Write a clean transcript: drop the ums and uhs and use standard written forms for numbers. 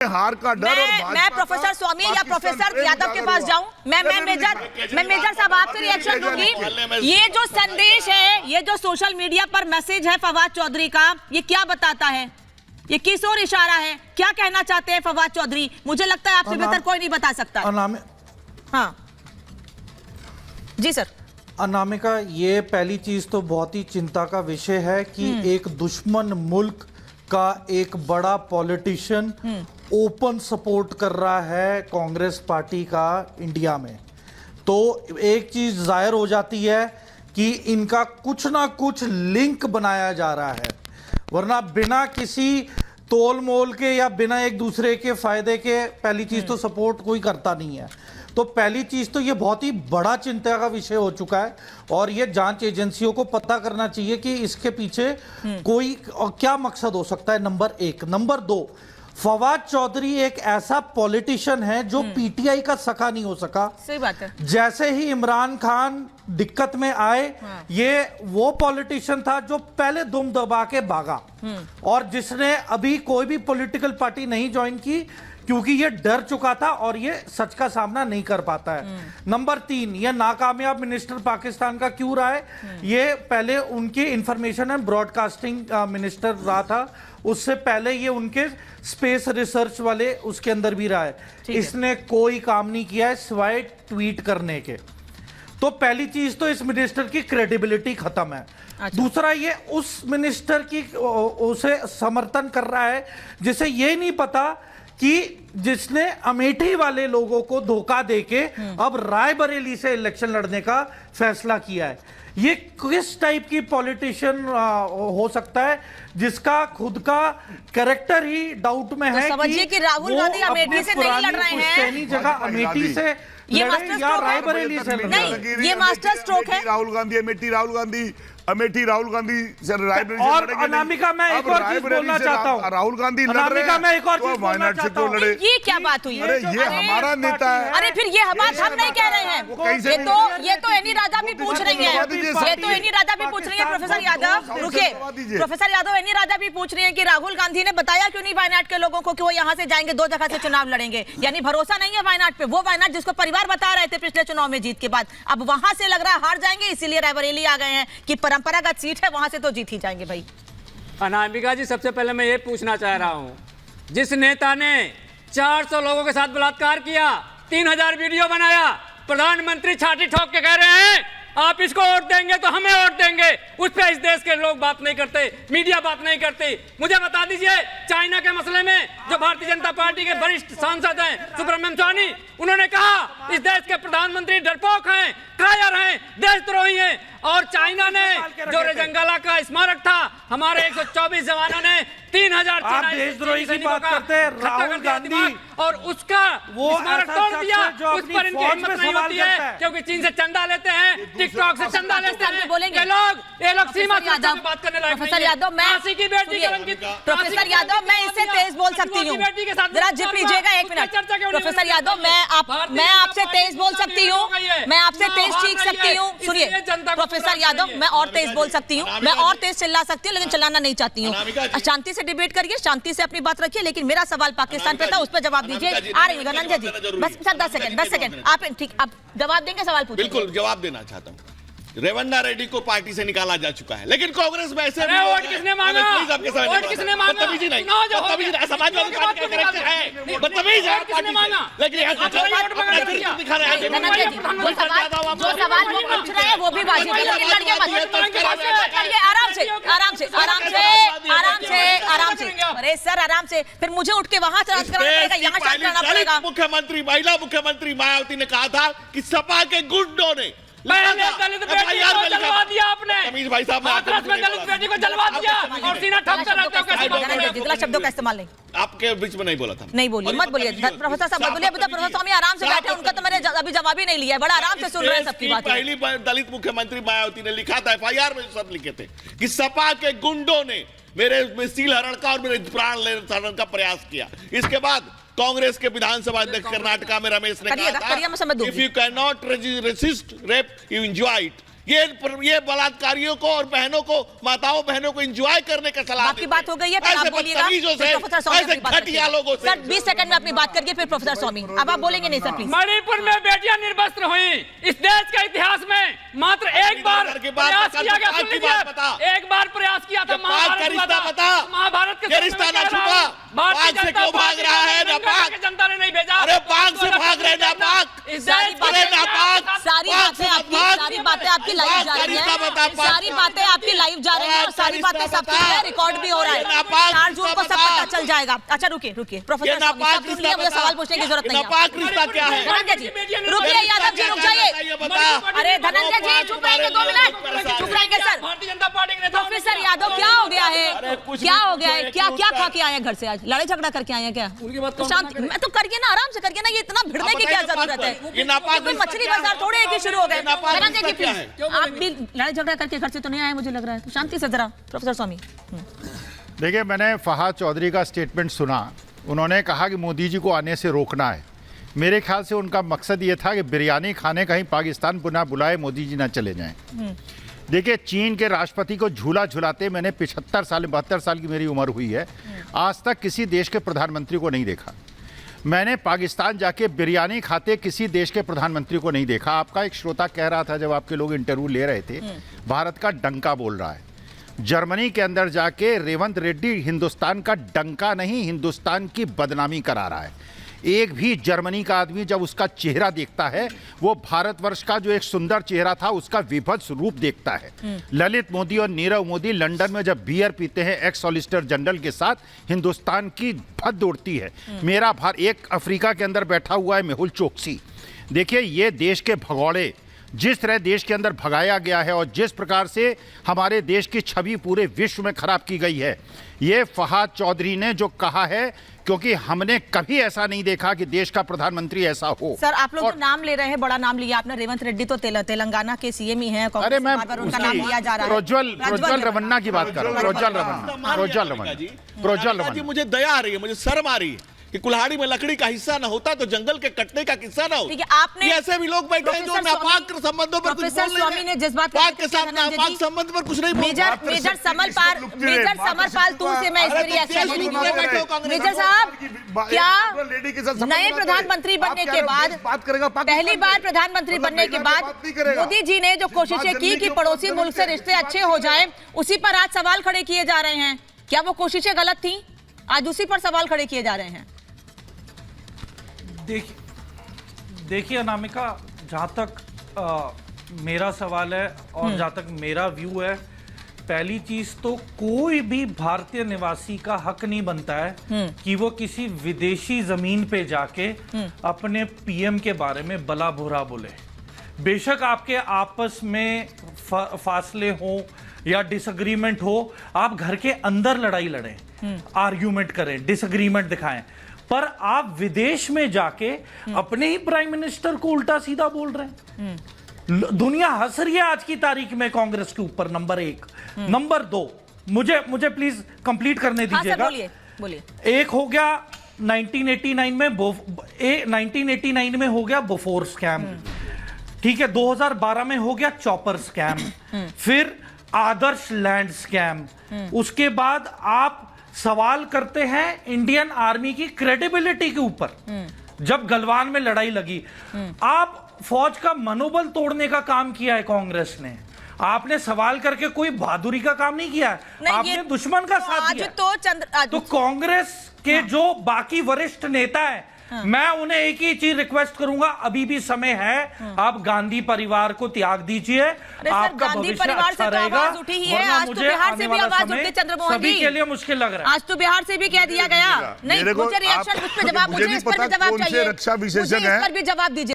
हार का डर और मैं प्रोफेसर स्वामी या प्रोफेसर यादव के पास जाऊं? मैं मेजर साहब आपसे रिएक्शन दूंगी। ये जो संदेश है, ये जो सोशल मीडिया पर मैसेज है फवाद चौधरी का, ये क्या बताता है? ये किस ओर इशारा है? क्या कहना चाहते हैं फवाद चौधरी? मुझे लगता है आपसे बेहतर कोई नहीं बता सकता। हाँ जी सर। अनामिका, ये पहली चीज तो बहुत ही चिंता का विषय है कि एक दुश्मन मुल्क का एक बड़ा पॉलिटिशियन ओपन सपोर्ट कर रहा है कांग्रेस पार्टी का इंडिया में। तो एक चीज जाहिर हो जाती है कि इनका कुछ ना कुछ लिंक बनाया जा रहा है, वरना बिना किसी तोल मोल के या बिना एक दूसरे के फायदे के पहली चीज तो सपोर्ट कोई करता नहीं है। तो पहली चीज तो ये बहुत ही बड़ा चिंता का विषय हो चुका है और ये जांच एजेंसियों को पता करना चाहिए कि इसके पीछे कोई क्या मकसद हो सकता है, नंबर एक। नंबर दो, फवाद चौधरी एक ऐसा पॉलिटिशियन है जो पीटीआई का सखा नहीं हो सका। सही बात है। जैसे ही इमरान खान दिक्कत में आए, ये वो पॉलिटिशियन था जो पहले दुम दबा के भागा और जिसने अभी कोई भी पॉलिटिकल पार्टी नहीं ज्वाइन की क्योंकि ये डर चुका था और ये सच का सामना नहीं कर पाता है। नंबर तीन, ये नाकामयाब मिनिस्टर पाकिस्तान का क्यों रहा है? ये पहले उनके इंफॉर्मेशन एंड ब्रॉडकास्टिंग मिनिस्टर रहा था, उससे पहले ये उनके स्पेस रिसर्च वाले उसके अंदर भी रहा है। इसने कोई काम नहीं किया है सिवाय ट्वीट करने के। तो पहली चीज तो इस मिनिस्टर की क्रेडिबिलिटी खत्म है। अच्छा। दूसरा, ये उस मिनिस्टर की उसे समर्थन कर रहा है जिसे ये नहीं पता कि जिसने अमेठी वाले लोगों को धोखा देके अब रायबरेली से इलेक्शन लड़ने का फैसला किया है। ये किस टाइप की पॉलिटिशियन हो सकता है जिसका खुद का कैरेक्टर ही डाउट में है? समझिए कि राहुल गांधी अमेठी से नहीं लड़ रहे हैं, जगह अमेठी से ये मास्टर स्ट्रोक रायबरेली से नहीं, ये मास्टर स्ट्रोक है। राहुल गांधी अमेठी राहुल गांधी से रायबरेली और अनामिका, मैं एक और चीज बोलना चाहता हूँ। राहुल गांधी अनामिका, मैं एक और चीज बोलना चाहता हूँ। ये क्या बात हुई? अरे ये हमारा नेता है। अरे फिर ये बात हम नहीं कह रहे हैं, ये तो एनी राजा भी पूछ रही है, ये तो एनी राजा भी पूछ रही है। प्रोफेसर यादव रुकिए, प्रोफेसर यादव, एनी राजा भी पूछ रही है कि राहुल गांधी ने बताया क्यों नहीं वायनाड के लोगों को कि वो यहाँ से जाएंगे, दो जगह से चुनाव लड़ेंगे? यानी भरोसा नहीं है वायनाड पे। वो वायनाड जिसको परिवार बता रहे थे पिछले चुनाव में जीत के बाद, अब वहां से लग रहा है हार जाएंगे, इसीलिए रायबरेली आ गए हैं कि परंपरागत सीट है, वहां से तो जीत ही जाएंगे भाई। अनामिका जी, सबसे पहले मैं ये पूछना चाह रहा हूं, जिस नेता ने 400 लोगों के साथ बलात्कार किया, 3000 वीडियो बनाया, प्रधानमंत्री छाती ठोक के कह रहे हैं आप इसको वोट देंगे तो हमें वोट देंगे, उस पर इस देश के लोग बात नहीं करते, मीडिया बात नहीं करती। मुझे बता दीजिए, चाइना के मसले में जो भारतीय जनता पार्टी के वरिष्ठ सांसद हैं सुब्रमण्यम स्वामी, उन्होंने कहा इस देश के प्रधानमंत्री डरपोक हैं, कायर हैं, देशद्रोही हैं। और चाइना ने जो रेजंगला का स्मारक था, हमारे 124 जवानों ने 3000 देशद्रोही की बात करते हैं। राहुल गांधी और उसका वो स्मारक तोड़ दिया, उस पर इनकी हिम्मत नहीं होती है क्योंकि चीन से चंदा लेते हैं, टिकटॉक से चंदा लेते हैं। बोलेंगे ये लोग सीमा सुरक्षा की बात करने लायक नहीं है। प्रोफेसर यादव, मैं की बेटी प्रोफेसर यादव, मैं इससे तेज बोल सकती हूँ, जरा जिप लीजिएगा एक मिनट। प्रोफेसर यादव, मैं आपसे तेज बोल सकती हूँ, मैं आपसे तेज सीख सकती हूँ। सुनिए प्रोफेसर यादव, मैं और तेज बोल सकती हूँ, मैं और तेज चिल्ला सकती हूँ, लेकिन चिल्लाना नहीं चाहती हूँ। शांति से डिबेट करिए, शांति से अपनी बात रखिए, लेकिन मेरा सवाल पाकिस्तान पे था, उस पर जवाब दीजिए। आ रही है गनंजा जी, बस सर 10 सेकंड आप ठीक, आप जवाब देंगे, सवाल पूछिए। बिल्कुल जवाब देना चाहता हूँ। रेवन्ना रेड्डी को पार्टी से निकाला जा चुका है, लेकिन कांग्रेस में ऐसे वोट किसने मांगा? वोट किसने मांगा? बदतमीजी नहीं, समाजवादी पार्टी का कैरेक्टर है, बदतमीज है किसने मांगा? लेकिन दिखा रहे हैं। जो सवाल वो पूछ रहे हैं वो भी वाजिब है, लेकिन लड़के मत, आराम से आराम से आराम से आराम से आराम से। अरे सर आराम से, फिर मुझे उठ के वहां से कराना पड़ेगा, यहाँ से कराना पड़ेगा। मुख्यमंत्री, महिला मुख्यमंत्री मायावती ने कहा था कि सपा के गुंडों ने दलित बेटी को जलवा दिया आपने, भाई साहब, दलित बेटी को जलवा दिया और सीना ठोक कर रखते हो। कैसे शब्दों का इस्तेमाल नहीं, आपके बीच में नहीं बोला था। नहीं बोलिए, मत बोलिए प्रोफेसर साहब, बोलिए। प्रोफेसर स्वामी आराम से बैठे, उनका तो मैंने अभी जवाब ही नहीं लिया, बड़ा आराम से सुन रहे हैं सबकी बात। पहली दलित मुख्यमंत्री मायावती ने लिखा था, FIR में सब लिखे थे कि सपा के गुंडों ने मेरे सील हरण का और मेरे प्राण हरण का प्रयास किया। इसके बाद कांग्रेस के विधानसभा अध्यक्ष कर्नाटका में रमेश ने कहा था, if you can not resist rape you enjoy it. ये बलात्कारियों को और बहनों को, माताओं बहनों को एंजॉय करने का सलाह आपकी बात हो गई है, फिर आप बोलिएगा। प्रोफेसर स्वामी अपनी बात करिए। सर 20 सेकंड में अपनी बात करिए, फिर प्रोफेसर स्वामी अब आप बोलेंगे नहीं सर प्लीज। मणिपुर में बेटियां निर्वस्त्र हुई। इस देश के इतिहास में मात्र एक बार प्रयास किया गया, सुन लीजिए, एक बार प्रयास किया था, महाभारत के रिश्ता ना छुपा, पाक से क्यों भाग रहा है? नापाक जनता ने नहीं भेजा, अरे पाक से भाग रहे नापाक, सारी बातें आपकी लाइव जा रही है, सारी बातें आपकी लाइव जा रही है और सारी बातें सब रिकॉर्ड भी हो रहा है। 4 जून को सब पता चल जाएगा। अच्छा रुकिए प्रोफेसर स्वामी, इसलिए मुझे सवाल पूछने की जरूरत नहीं है। नापाक रिश्ता क्या है? धनंजय जी रुकिए, यादव जी रुक जाइए। अरे धनंजय जी चुप रहेंगे 2 मिनट, चुप रहेंगे सर। भारतीय जनता पार्टी के नेता प्रोफेसर यादव क्या हो गया है, क्या हो गया है, क्या खा के आए हैं घर से? आज लड़ाई झगड़ा करके आए हैं क्या? तो शांत मैं तो करिए ना, आराम से करिए ना, ये इतना भिड़ने की क्या जरूरत है? कोई मछली बाजार थोड़े एक ही शुरू हो गए। धनंजय जी प्लीज, आप भी लड़ाई झगड़ा करके घर से तो नहीं आए, मुझे लग रहा है, तो शांति से जरा। प्रोफेसर स्वामी देखिए, मैंने फहाद चौधरी का स्टेटमेंट सुना। उन्होंने कहा कि मोदी जी को आने से रोकना है। मेरे ख्याल से उनका मकसद ये था कि बिरयानी खाने कहीं पाकिस्तान पुनः बुलाए, मोदी जी ना चले जाएं। देखिए, चीन के राष्ट्रपति को झूला झुलाते मैंने 75 साल 72 साल की मेरी उम्र हुई है, आज तक किसी देश के प्रधानमंत्री को नहीं देखा। मैंने पाकिस्तान जाके बिरयानी खाते किसी देश के प्रधानमंत्री को नहीं देखा। आपका एक श्रोता कह रहा था जब आपके लोग इंटरव्यू ले रहे थे, भारत का डंका बोल रहा है। जर्मनी के अंदर जाके रेवंत रेड्डी हिंदुस्तान का डंका नहीं, हिंदुस्तान की बदनामी करा रहा है। एक भी जर्मनी का आदमी जब उसका चेहरा देखता है, वो भारतवर्ष का जो एक सुंदर चेहरा था उसका विभत्स रूप देखता है। ललित मोदी और नीरव मोदी लंदन में जब बियर पीते हैं एक्स सॉलिसिटर जनरल के साथ, हिंदुस्तान की भद्द उड़ती है। मेरा एक अफ्रीका के अंदर बैठा हुआ है मेहुल चोकसी। देखिए, ये देश के भगौड़े जिस तरह देश के अंदर भगाया गया है और जिस प्रकार से हमारे देश की छवि पूरे विश्व में खराब की गई है, ये फहाद चौधरी ने जो कहा है, क्योंकि हमने कभी ऐसा नहीं देखा कि देश का प्रधानमंत्री ऐसा हो। सर आप लोग नाम ले रहे हैं, बड़ा नाम लिया आपने, रेवंत रेड्डी तो तेलंगाना के सीएम ही हैं। अरे मैं उनका नाम लिया जा रहा है। प्रोज्वल रमन्ना की बात कर रहा हूँ। प्रोज्वल रमन्ना। मुझे दया आ रही है, मुझे शर्म आ रही है कि कुल्हाड़ी में लकड़ी का हिस्सा ना होता तो जंगल के कटने का किस्सा ना होता। आपने ऐसे भी लोग बैठे हैं जो नापाक संबंधों पर कुछ बोल स्वामी ने जिस बात के साथ नापाक संबंध पर कुछ नहीं बोल। मेजर समरपाल तूर से मैं इस रिएक्शन मेजर साहब, क्या नए प्रधानमंत्री बनने के बाद, पहली बार प्रधानमंत्री बनने के बाद मोदी जी ने जो कोशिशें की कि पड़ोसी मुल्क से रिश्ते अच्छे हो जाएं, उसी पर आज सवाल खड़े किए जा रहे हैं। क्या वो कोशिशें गलत थी? आज उसी पर सवाल खड़े किए जा रहे हैं। देखिए अनामिका, जहाँ तक मेरा सवाल है और जहाँ तक मेरा व्यू है, पहली चीज तो कोई भी भारतीय निवासी का हक नहीं बनता है कि वो किसी विदेशी जमीन पे जाके अपने पीएम के बारे में भला बुरा बोले। बेशक आपके आपस में फासले हो या डिसएग्रीमेंट हो, आप घर के अंदर लड़ाई लड़ें, आर्ग्यूमेंट करें, डिसएग्रीमेंट दिखाएं, पर आप विदेश में जाके अपने ही प्राइम मिनिस्टर को उल्टा सीधा बोल रहे हैं। दुनिया हंस रही है आज की तारीख में कांग्रेस के ऊपर, नंबर 1। नंबर 2, मुझे प्लीज कंप्लीट करने दीजिएगा। बोलिए। एक हो गया 1989 में हो गया बोफोर स्कैम, ठीक है। 2012 में हो गया चॉपर स्कैम, फिर आदर्श लैंड स्कैम। उसके बाद आप सवाल करते हैं इंडियन आर्मी की क्रेडिबिलिटी के ऊपर। जब गलवान में लड़ाई लगी, आप फौज का मनोबल तोड़ने का काम किया है कांग्रेस ने। आपने सवाल करके कोई बहादुरी का काम नहीं किया है, आपने दुश्मन का साथ दिया। तो कांग्रेस के जो बाकी वरिष्ठ नेता हैं, मैं उन्हें एक ही चीज रिक्वेस्ट करूंगा, अभी भी समय है, आप गांधी परिवार को त्याग दीजिए, आपका भविष्य अच्छा रहेगा। वरना मुझे आने वाला समय सभी के लिए मुश्किल लग रहा है। आज तो बिहार से भी कह दिया गया। नहीं, मुझे रिएक्शन, उस पर जवाब, मुझे इस पर भी जवाब चाहिए, रक्षा विशेषज्ञ इस पर भी जवाब दीजिए।